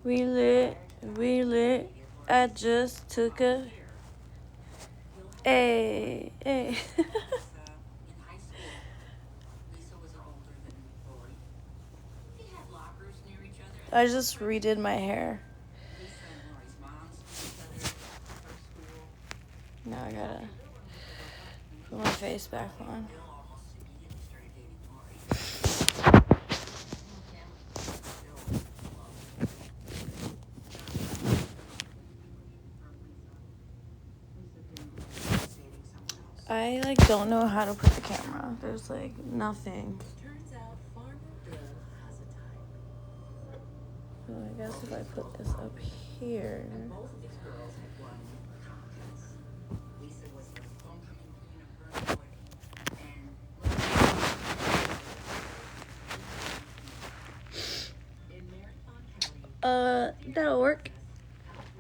we lit. I just took a. Hey, hey. I just redid my hair. Now I gotta put my face back on. I like don't know how to put the camera. There's like nothing. So I guess if I put this up here. That'll work.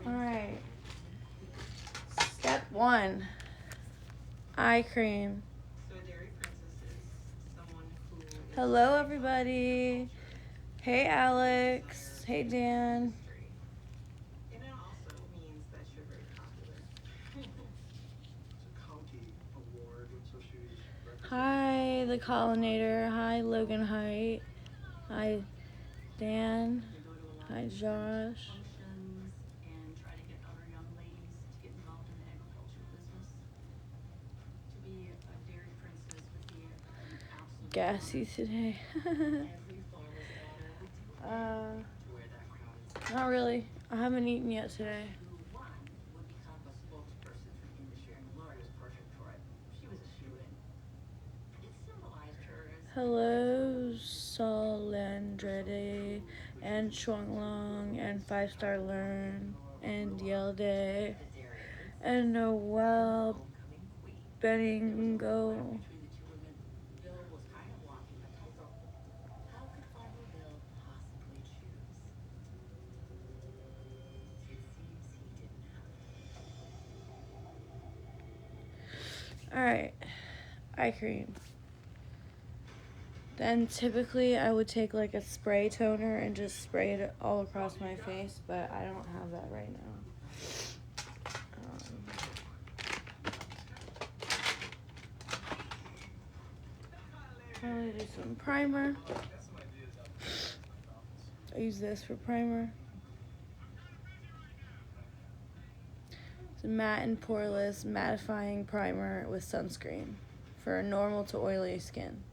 Alright. Step 1. Eye cream. Hello, everybody. Hey, Alex. Hey, Dan. Hi, the Collinator. Hi, Logan Height. Hi, Dan. Hi, Josh. Gassy today. Not really. I haven't eaten yet today. Hello, Solandrede, and Shuanglong, and 5-Star Learn, and Yelde, and Noel Beningo. Alright, eye cream. Then typically I would take like a spray toner and just spray it all across my face, but I don't have that right now. Probably do some primer. I use this for primer. It's a matte and poreless mattifying primer with sunscreen for normal to oily skin.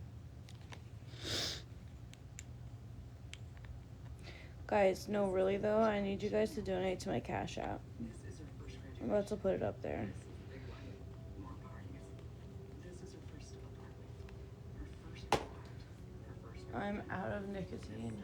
Guys, no, really though, I need you guys to donate to my Cash App. I'm about to put it up there. I'm out of nicotine.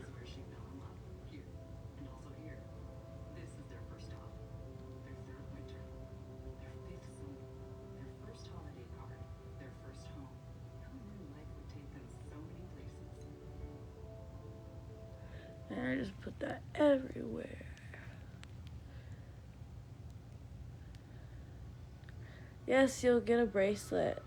And I just put that everywhere. Yes, you'll get a bracelet.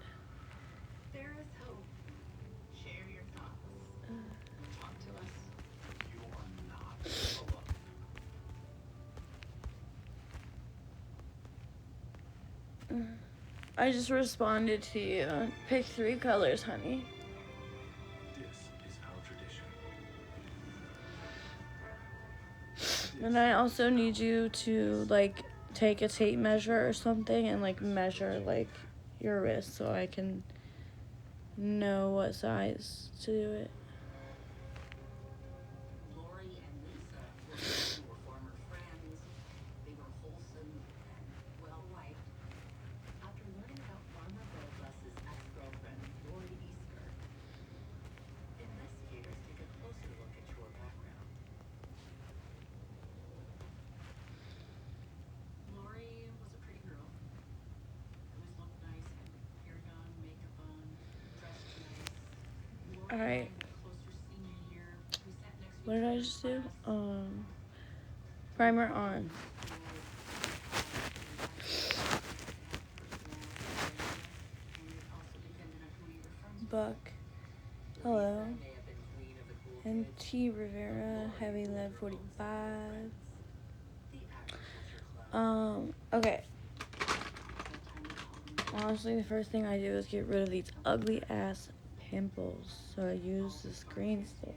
I just responded to you. Pick 3 colors, honey. And I also need you to like take a tape measure or something and like measure like your wrist so I can know what size to do it. Alright. What did I just do? Primer on. Buck. Hello. And T. Rivera, Heavy Lead 45. Okay. Honestly, the first thing I do is get rid of these ugly ass pimples. So I use the screen still.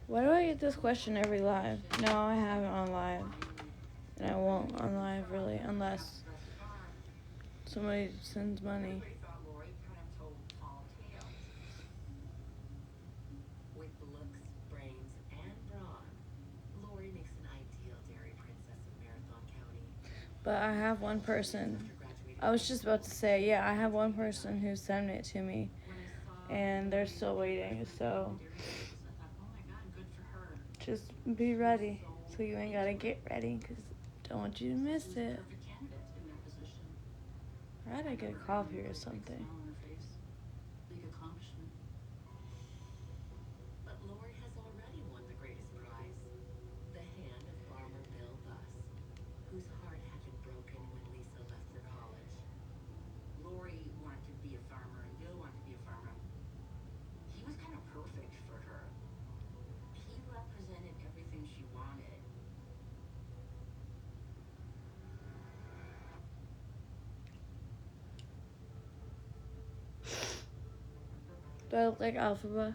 Why do I get this question every live? No, I haven't on live. And I won't on live, really, unless somebody sends money. But I have one person. I was just about to say, yeah, I have one person who sent it to me. And they're still waiting, so just be ready. So you ain't gotta get ready, because don't want you to miss it. I gotta get a coffee or something. Do I look like Alphaba?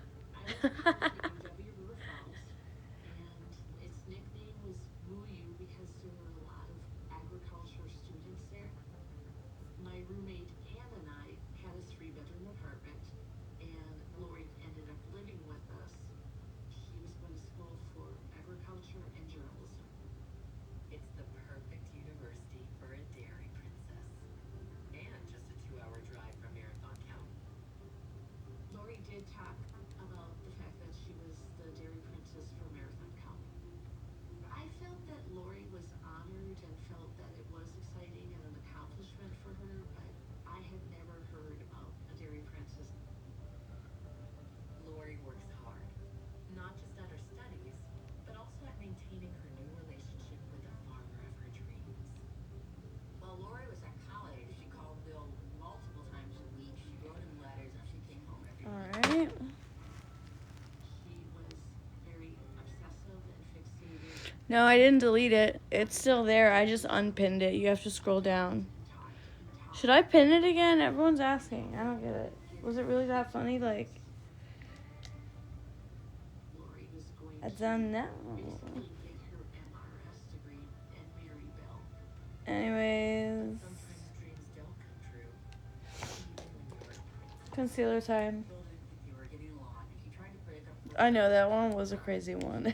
Alright. No, I didn't delete it. It's still there. I just unpinned it. You have to scroll down. Should I pin it again? Everyone's asking. I don't get it. Was it really that funny? Like, I don't know. Anyways. Concealer time. I know, that one was a crazy one.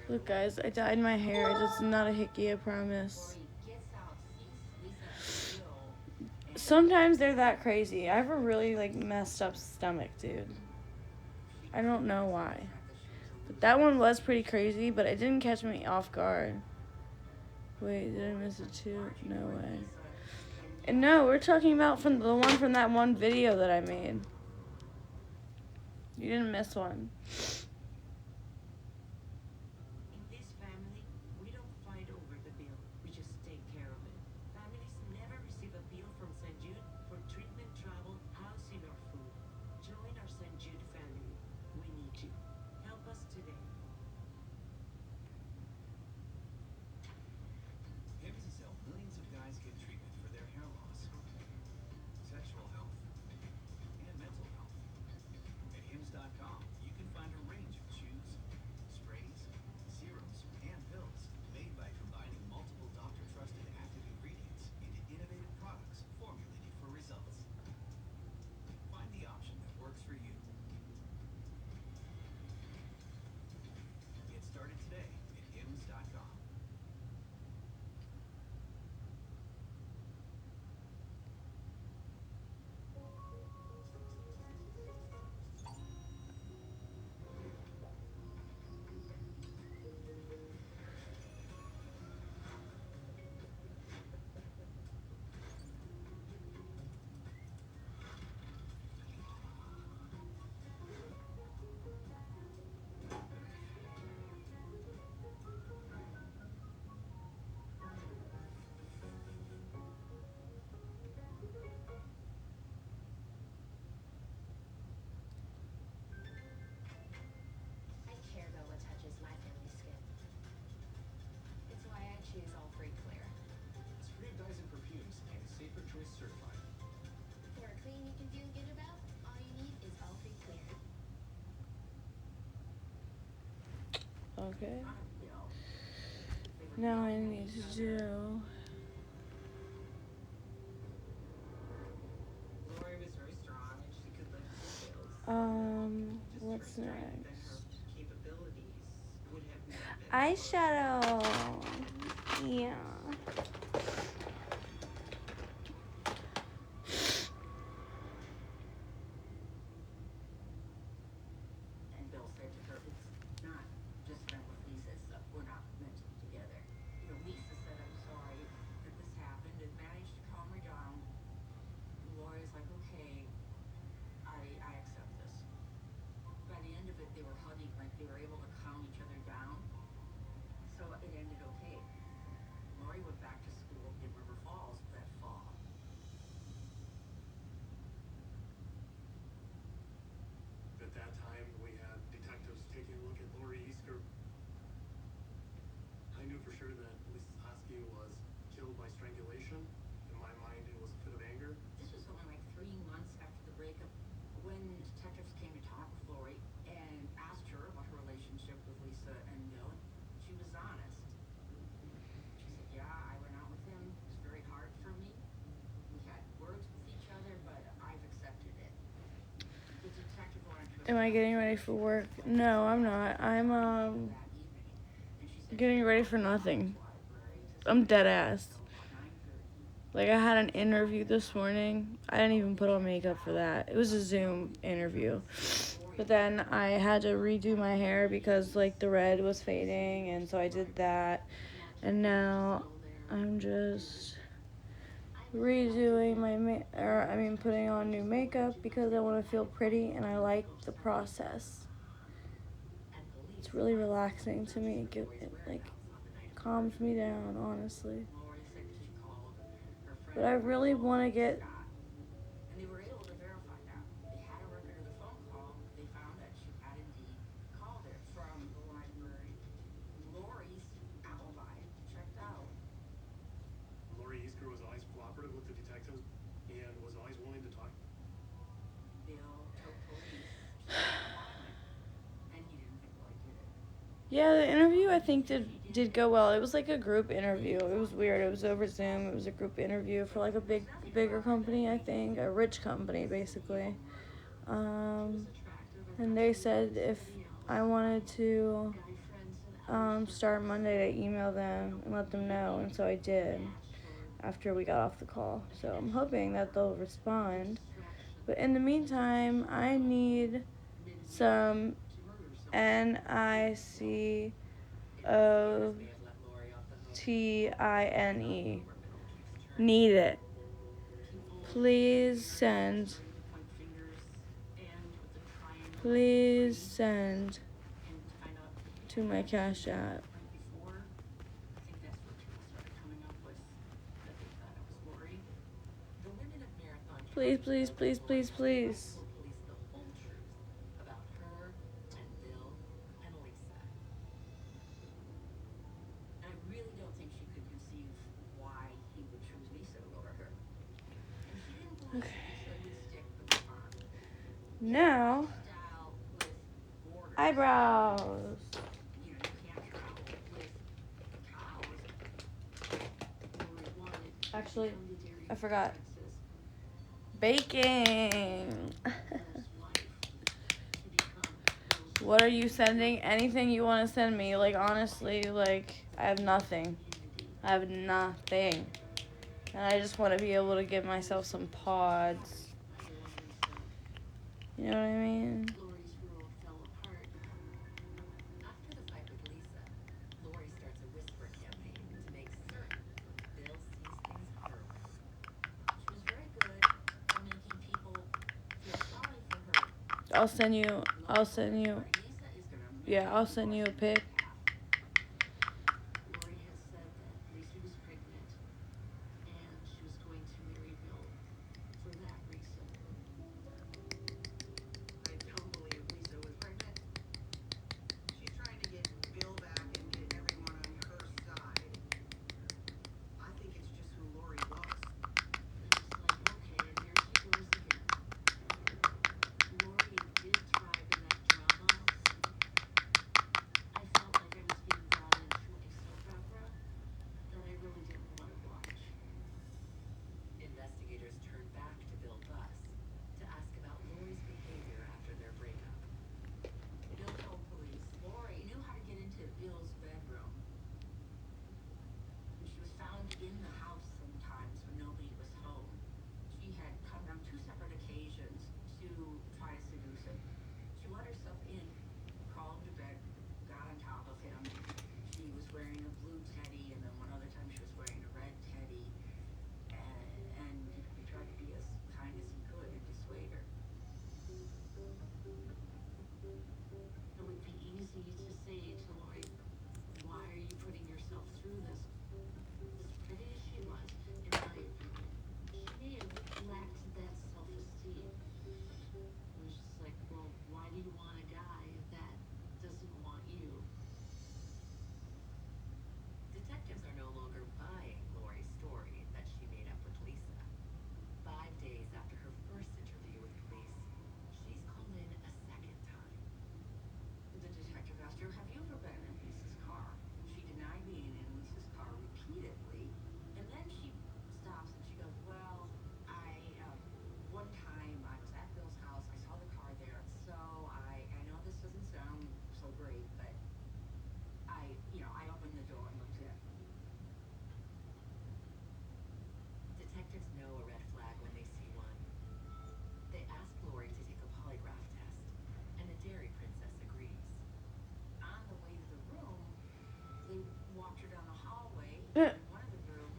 Look, guys, I dyed my hair. It's not a hickey, I promise. Sometimes they're that crazy. I have a really, like, messed up stomach, dude. I don't know why. But that one was pretty crazy, but it didn't catch me off guard. Wait, did I miss it too? No way. And no, we're talking about from the one from that one video that I made. You didn't miss one. Okay. Now I need to do. What's next? Eyeshadow. Yeah. Am I getting ready for work? No, I'm not. I'm getting ready for nothing. I'm dead ass. Like, I had an interview this morning. I didn't even put on makeup for that. It was a Zoom interview. But then I had to redo my hair because, like, the red was fading, and so I did that. And now I'm just redoing putting on new makeup because I want to feel pretty, and I like the process. It's really relaxing to me. It calms me down, honestly. But I really want to get. Yeah, the interview I think did go well. It was like a group interview. It was weird. It was over Zoom. It was a group interview for like a bigger company, I think, a rich company basically. And they said if I wanted to start Monday to email them and let them know, and so I did after we got off the call. So I'm hoping that they'll respond. But in the meantime, I need some NICOTINE. Need it. Please send to my Cash App. Please, please, please, please, please. Okay. Now, eyebrows. Actually, I forgot. Baking. What are you sending? Anything you want to send me. Like, honestly, like, I have nothing. And I just want to be able to give myself some pods. You know what I mean? I'll send you a pic.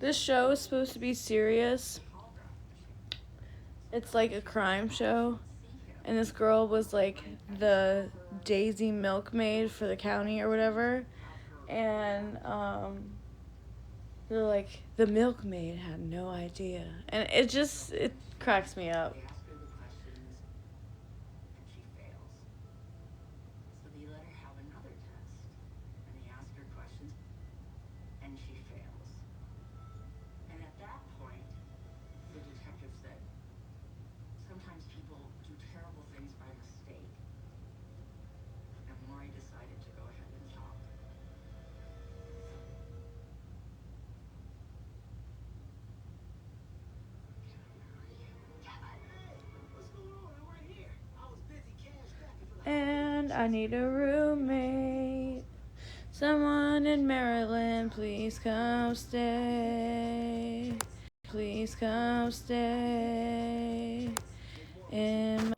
This show is supposed to be serious. It's like a crime show. And this girl was like the Daisy milkmaid for the county or whatever. And they're like, the milkmaid had no idea. And it cracks me up. And I need a roommate. Someone in Maryland, please come stay. Please come stay. In my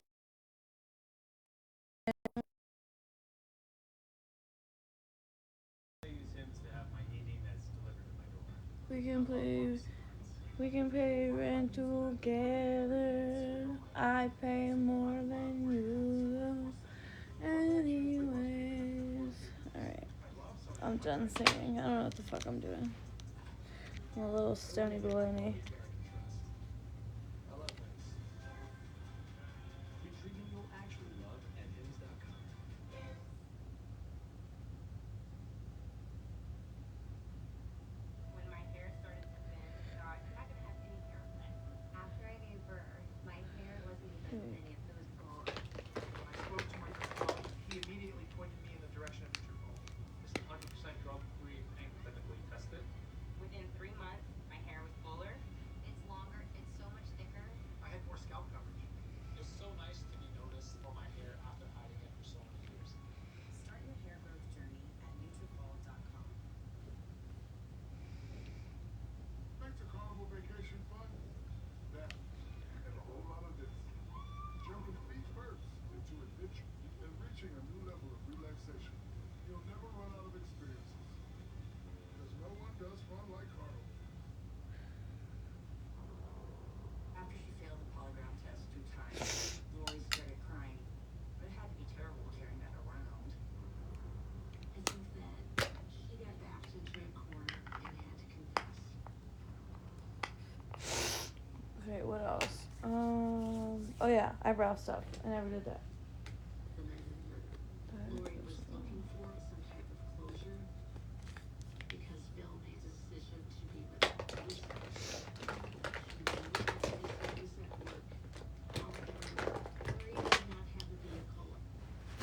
we can pay rent together. I pay more than you though. Anyways. Alright. I'm done singing. I don't know what the fuck I'm doing. I'm a little stony baloney. Okay, what else? Oh yeah, eyebrow stuff. I never did that.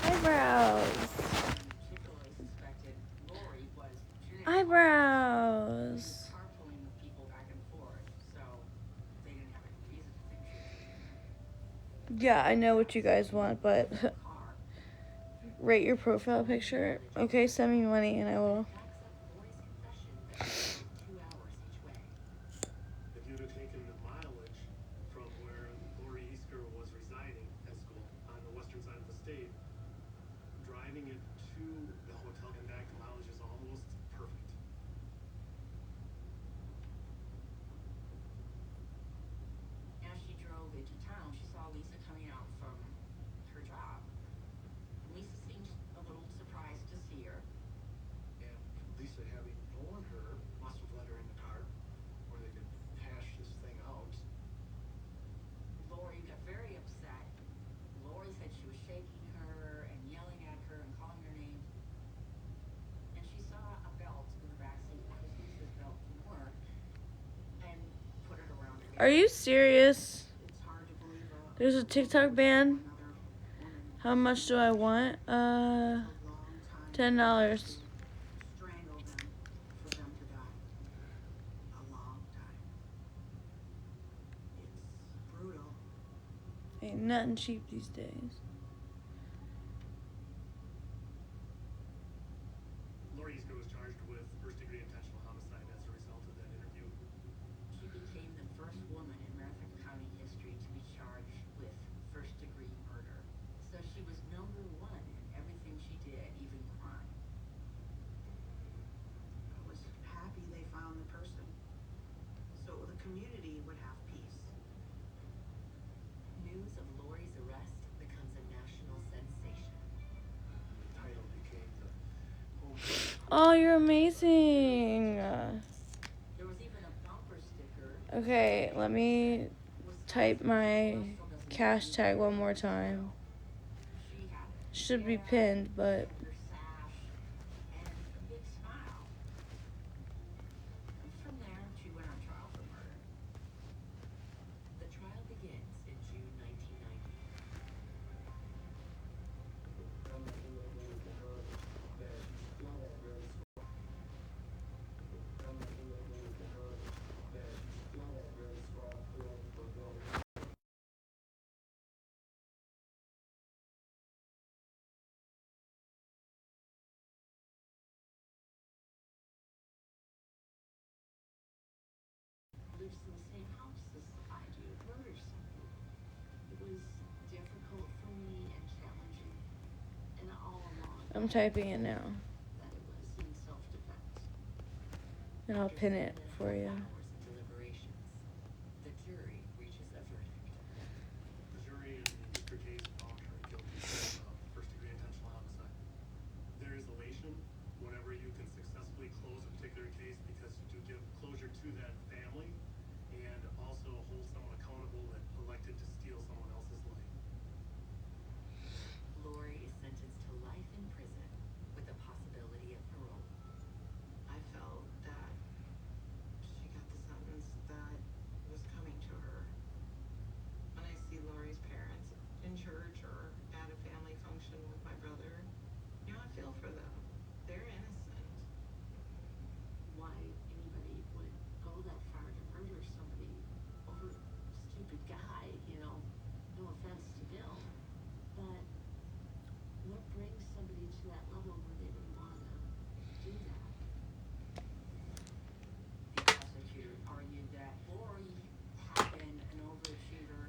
Eyebrows. Eyebrows. Yeah, I know what you guys want, but rate your profile picture. Okay, send me money and I will. Are you serious? There's a TikTok ban. How much do I want? $10. Ain't nothing cheap these days. Oh, you're amazing. Okay, let me type my cash tag one more time. Should be pinned, but I'm typing it now. And I'll pin it for you.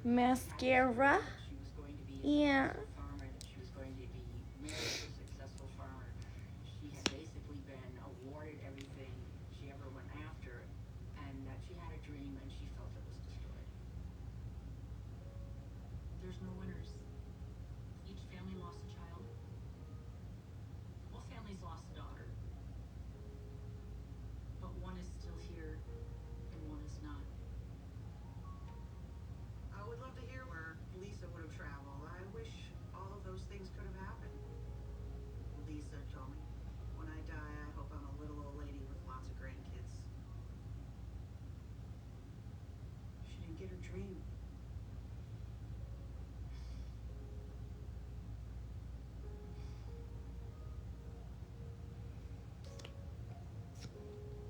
Mascara? Yeah.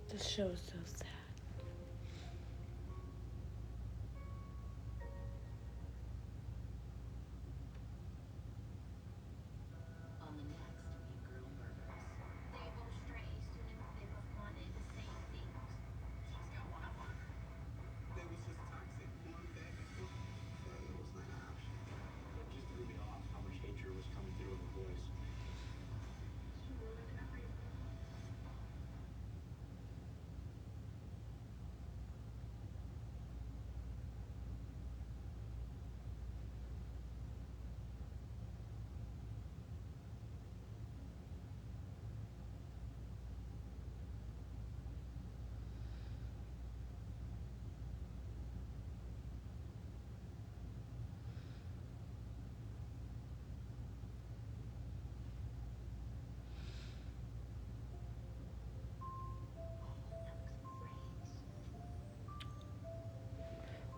This show is so sad.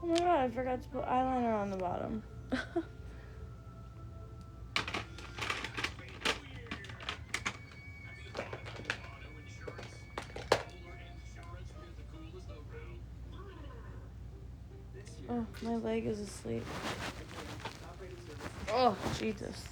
Oh my god, I forgot to put eyeliner on the bottom. Oh, my leg is asleep. Oh, Jesus.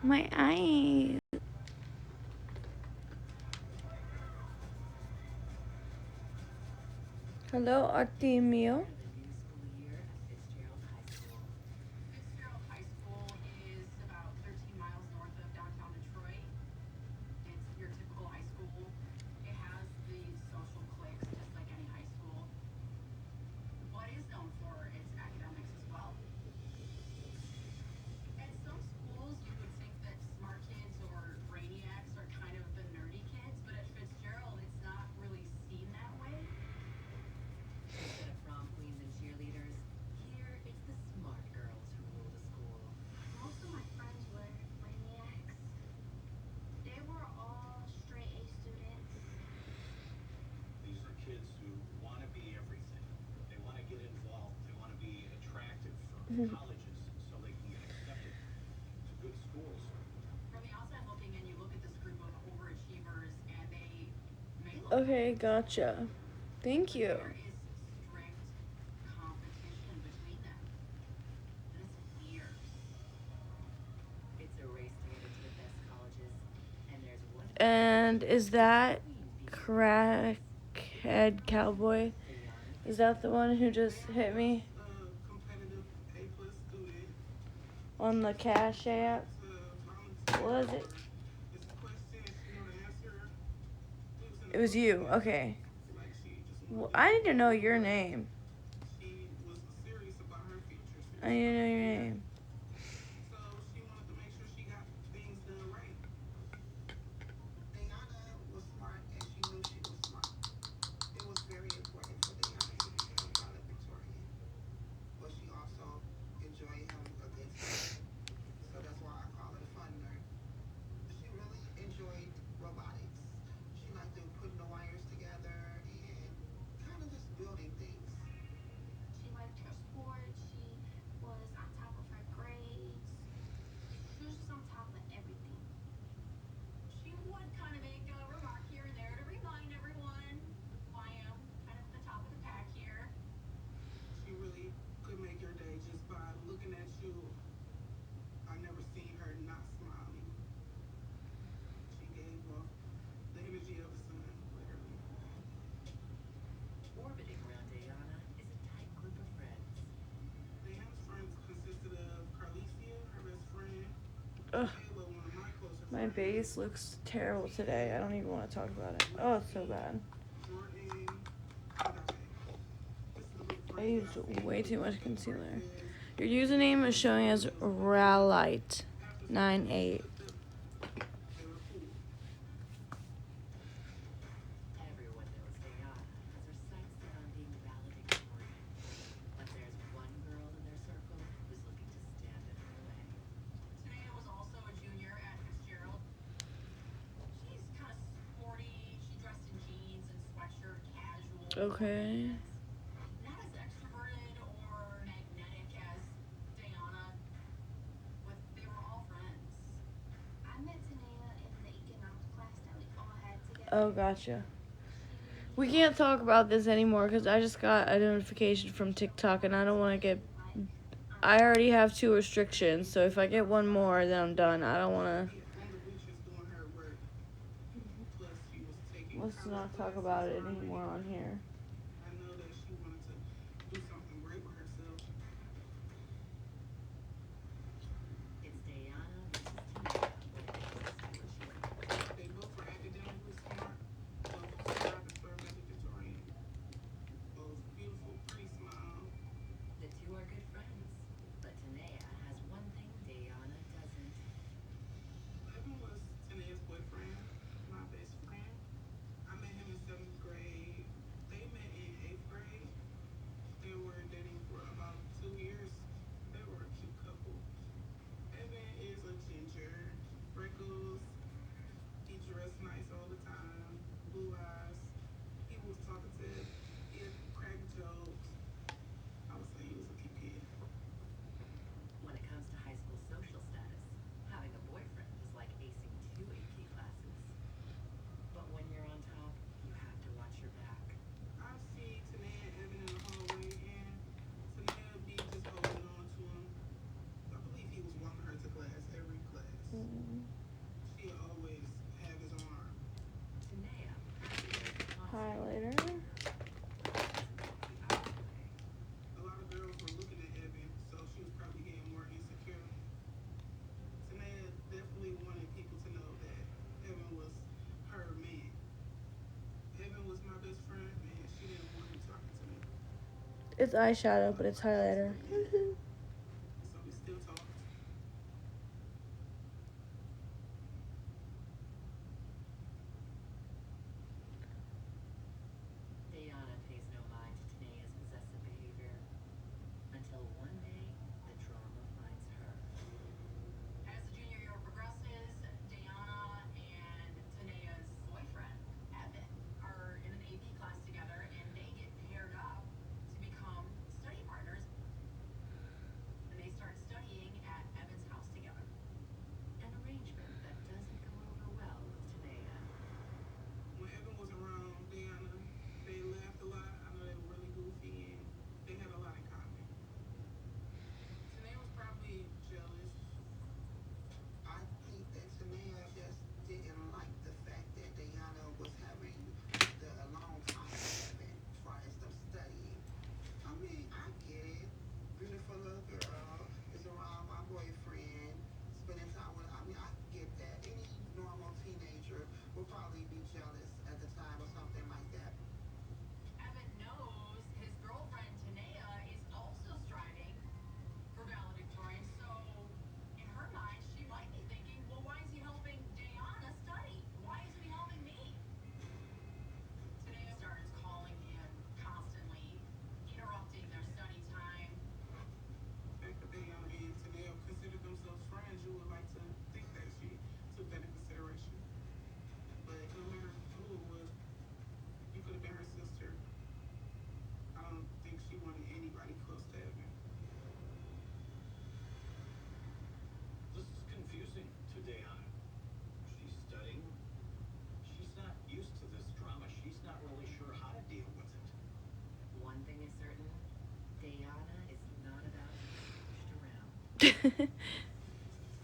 My eyes. Hello, Artemio. Okay, gotcha. Thank you. And is that Crackhead Cowboy? Is that the one who just hit me on the Cash App? Was it? It was you. Okay. Well, I need to know your name. I need to know your name. Ugh. My base looks terrible today. I don't even want to talk about it. Oh, it's so bad. I used way too much concealer. Your username is showing as Ralite98. Okay. Oh, gotcha. We can't talk about this anymore because I just got a notification from TikTok and I don't want to get... I already have 2 restrictions, so if I get one more, then I'm done. I don't want to... Let's not talk about it anymore on here. It's eyeshadow, but it's highlighter. So we still talk. Diana pays no mind to Tanea's possessive behavior until one day the drama finds her. As the junior year progresses, Diana and Tanea's boyfriend, Evan, are in an AP class together and they get paired up to become study partners. And they start studying at Evan's house together. An arrangement that doesn't go over well with Tanea. When Evan was around Diana, they laughed a lot. I know they were really goofy and they had a lot in common. Tanea was probably jealous. I think that Tanea just didn't like the fact that Diana was having the alone time with Evan as far as them studying. I mean, I get it. Beautiful little girl is around my boyfriend, spending time with. I mean, I get that. Any normal teenager would probably be jealous at the time or something like that. Evan knows his girlfriend Tanea is also striving for valedictorian, so in her mind, she might be thinking, well, why is he helping Diana study? Why isn't he helping me? Tanea starts calling him constantly, interrupting their study time. The fact that Diana and Tanea considered themselves friends, you would like to think that she took that into consideration. But no matter who it was, you could have been her sister. I don't think she wanted anybody close to Evan. This is confusing to Diana. She's studying. She's not used to this drama. She's not really sure how to deal with it. One thing is certain, Diana is not about to be pushed around.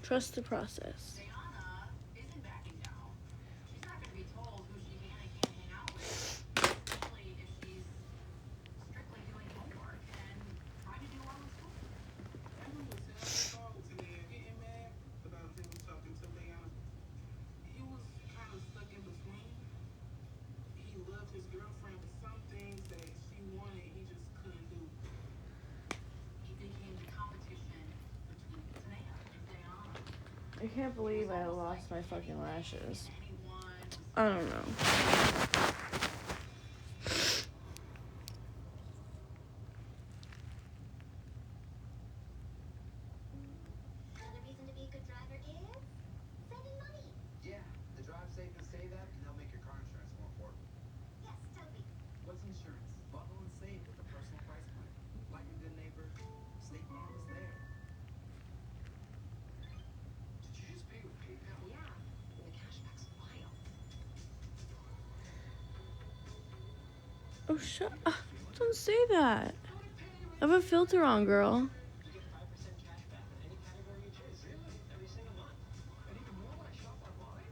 Trust the process. Diana isn't backing down. She's not going to be told who she can and can't hang out with, especially if she's strictly doing homework and trying to do well in school. Evan was having a call with Tanea, getting mad about him talking to Diana. He was kind of stuck in between. He loved his girlfriend, but some things that she wanted, he just couldn't do. He became the competition between Tanea and Diana. I can't believe I lost my fucking lashes. Anyone I don't know. Another reason to be a good driver is saving money. Yeah, the drive safe and save app can help make your car insurance more affordable. Yes, totally. What's insurance? Bundle and save with a personal price plan. Like a good neighbor, State Farm is there. Did you just pay with PayPal? Yeah, and the cashback's wild. Oh, shut up. Don't say that. I have a filter on, girl. You get 5% cash back on any category you choose. Really? Every single month? And even more when I shop online?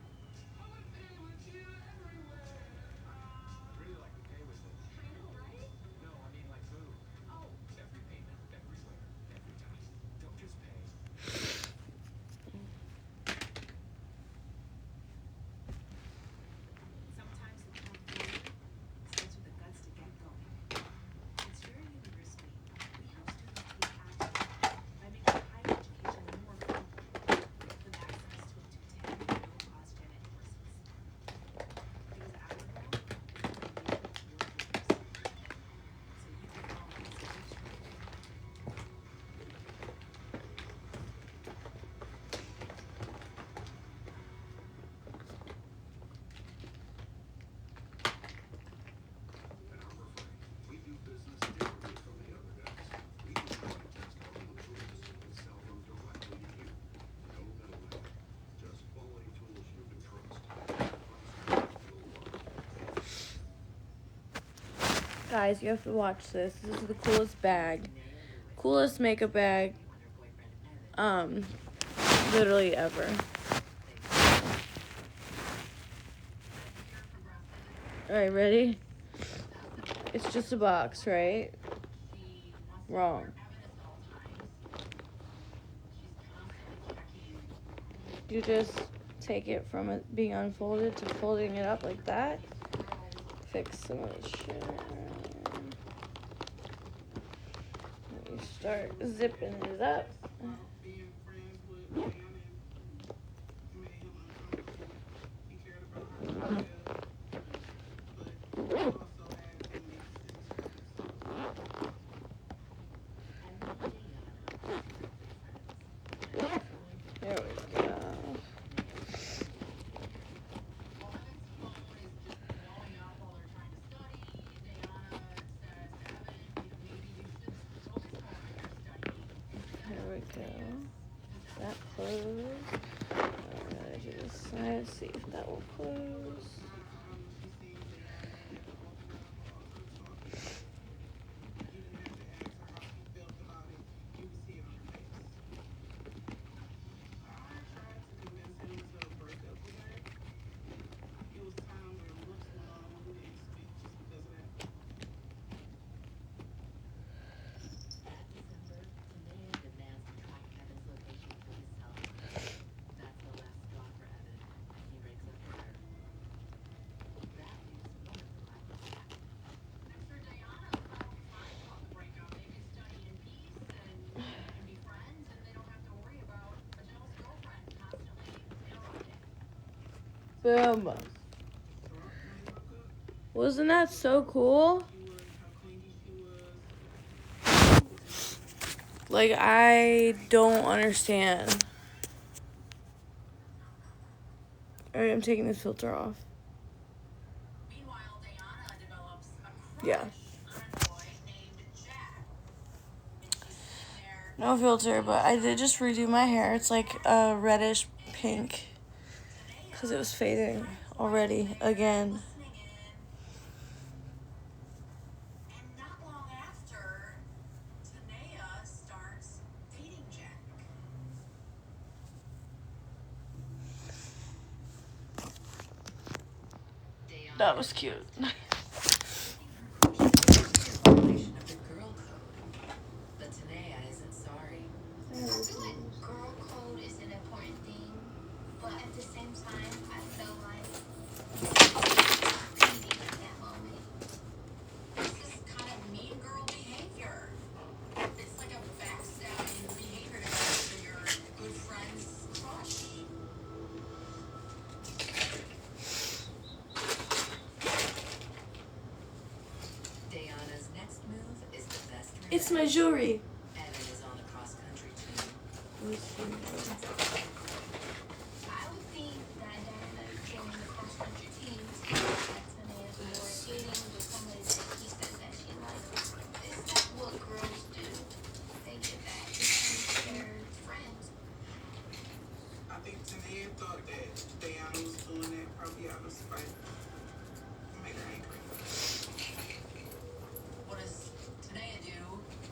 I would pay with you everywhere. Really like to pay with it. I know, right? No, I mean like food. Oh, Every payment, everywhere, every time. Don't just pay. Sometimes the path forward starts with the guts to get going. At Strayer University, we help students take action by making higher education more affordable with access to up to 10 no-cost gen ed courses. Because our goal is to make your dreams, so you can always finish strong. At Harbor Freight, we do business differently from the other guys. We do drug test all the tools and sell them directly to you. No middleman. Just quality tools you can trust. Guys, you have to watch this. This is the coolest bag. Coolest makeup bag, literally ever. Alright, ready? It's just a box, right? she wants to Wrong. support Evan at all times. She's constantly checking You just take it from it being unfolded to folding it up like that. Fix some of the shit. start zipping it up. Being friends with Diana made him uncomfortable. He cared about her well, but he also had mixed feelings. There we go. While Evan's phone is just blowing up while they're trying to study, Diana says to Evan, maybe you should focus more on your studying. There we go. That closed. Alright, do this side, see if that will close. I'm sure Diana will probably fine about the breakup. They can study in peace and can be friends, and they don't have to worry about a jealous girlfriend constantly interrupting. Boom. Wasn't that so cool? Like, I don't understand. Alright, I'm taking this filter off. Meanwhile, Diana develops a Yeah. crush on a boy named Jack. And she's sitting there No filter, but I did just redo my hair. It's like a reddish pink. Because it was fading already again. listening in. And not long after, Tanea starts dating Jack. That was cute. Violation of the girl code. But Tanea isn't sorry. I feel like girl code is an important thing, but at the same time, I felt like competing at that moment. This is kind of mean girl behavior. It's like a backstabbing behavior to go after your good friend's crush. Diana's next move is the best. It's my jewelry. Evan is on the cross-country team. I would think that Diana joining the cross-country team that Tanea is more dating with somebody that he says that she likes. It's not what girls do. They get that because they're friends. I think Tanea thought that Diana was doing that probably out of spite. Made her angry. What does Tanea do?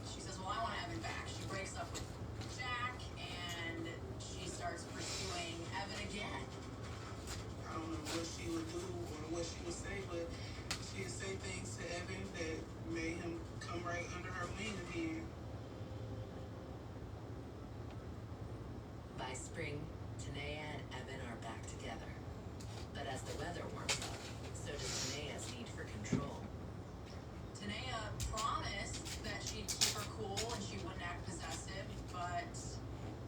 She says, well, I want Evan back. She breaks up with Jack and she starts pursuing Evan again. I don't know what she would do or what she would say, but she'd say things to Evan that made him come right under her wing again. By spring, Tanea and Evan are back together. But as the weather warms up, so does Tanea's need for control. Tanea promised that she'd keep her cool and she wouldn't act possessive, but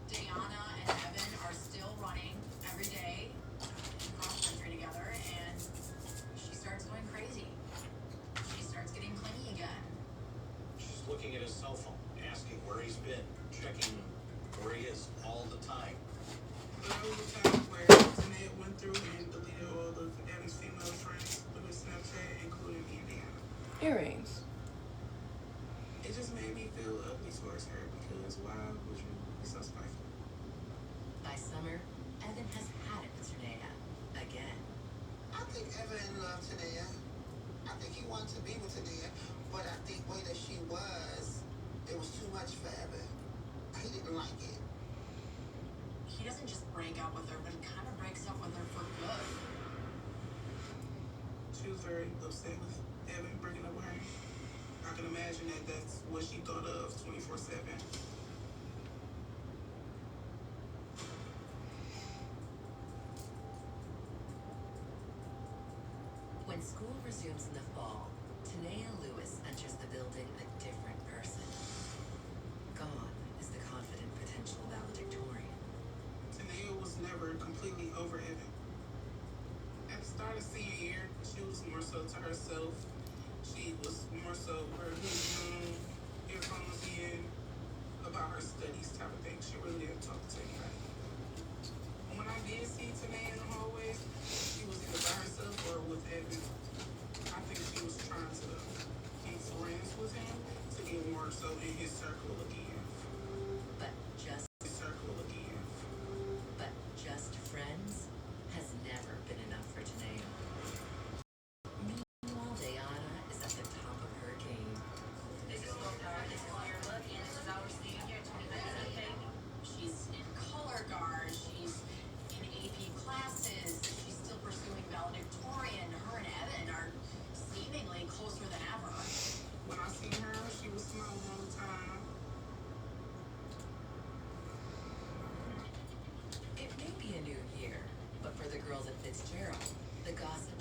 Diana and Evan are still running every day cross country together, and she starts going crazy. She starts getting clingy again. She's looking at his cell phone, asking where he's been, checking where he is all the time. But there was a time where Tanea went through and deleted all of Evan's female friends with his Snapchat, including Indiana. Earrings. It just made me feel ugly towards her because why would you be so spiteful? By summer, Evan has had it with Tanea. Again. I think Evan loved Tanea. I think he wanted to be with Tanea, but I think the way that she was, it was too much for Evan. He didn't like it. He doesn't just break up with her, but he kind of breaks up with her for good. She was very upset with Evan breaking up with her. I can imagine that that's what she thought of 24/7. When school resumes in the fall, Tanea Lewis enters the building a different person. a senior year, she was more so to herself. She was more so her earphones in about her studies type of thing. She really didn't talk to anybody. When I did see Tanae in the hallways, she was either by herself or with Evan. I think she was trying to be friends with him to get more so in his circle again. But just His circle again. but just friends has never been enough for Tanea. Meanwhile, Diana is at the top of her game. This is Lokar, this is your look, and this is our senior 2019 baby. She's in color guard, she's in AP classes, she's still pursuing valedictorian. Her and Evan are seemingly closer than ever. When I seen her, she was smiling all the time. It may be a new year, but for the girls at Fitzgerald, the gossip